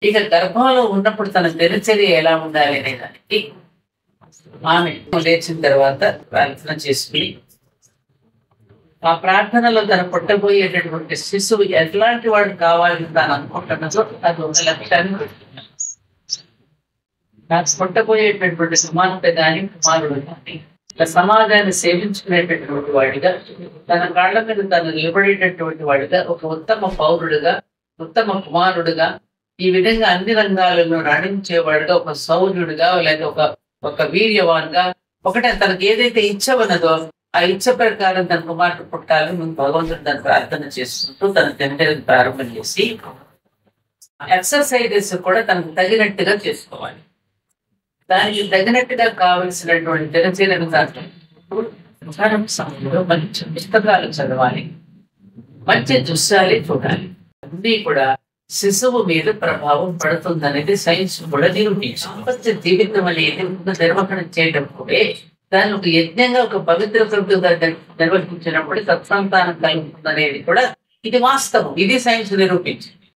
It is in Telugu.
ఇక గర్భంలో ఉన్నప్పుడు తన దినచర్య ఎలా ఉండాలి అనే దానికి ఆమె లేచిన తర్వాత ప్రార్థన చేసుకుని ఆ ప్రార్థనలో తన పుట్టబోయేటటువంటి శిశువు ఎట్లాంటి వాడు కావాలని తాను అనుకుంటున్నదో అది ఒక లక్ష్యాన్ని పెట్టుకున్నాను. నాకు పుట్టబోయేటటువంటి కుమార్తె కానీ కుమారుడు కానీ సమాజాన్ని సేవించుకునేటటువంటి వాడిగా, తన కాళ్ళ మీద తను నిలబడేటటువంటి వాడిగా, ఒక ఉత్తమ పౌరుడుగా, ఉత్తమ కుమారుడుగా, ఈ విధంగా అన్ని రంగాలలో రాణించేవాడుగా, ఒక సౌర్యుడుగా లేదా ఒక వీర్యవాన్గా, ఒకటే తనకు ఏదైతే ఇచ్చ ఉన్నదో ఆ ఇచ్చ ప్రకారం తన కుమార్తె పుట్టాలని ముందు భగవంతుడు తను ప్రార్థన చేసుకుంటూ తన తండ్రిని ప్రారంభం చేసి ఎక్సర్సైజెస్ కూడా తనకు తగినట్టుగా చేసుకోవాలి. దానికి తగినట్టుగా కావలసినటువంటి దినచర్యను సమయంలో మంచి పుస్తకాలు చదవాలి, మంచి దృశ్యాలే చూడాలి. అన్నీ కూడా శిశువు మీద ప్రభావం పడుతుందనేది సైన్స్ కూడా నిరూపించింది. జీవితం అనేది నిర్వహణ చేయటప్పుడే దాన్ని ఒక యజ్ఞంగా, ఒక పవిత్ర కృతిగా నిర్వహించినప్పుడు సత్సంతానం కలుగుతుందనేది కూడా ఇది వాస్తవం. ఇది సైన్స్ నిరూపించింది.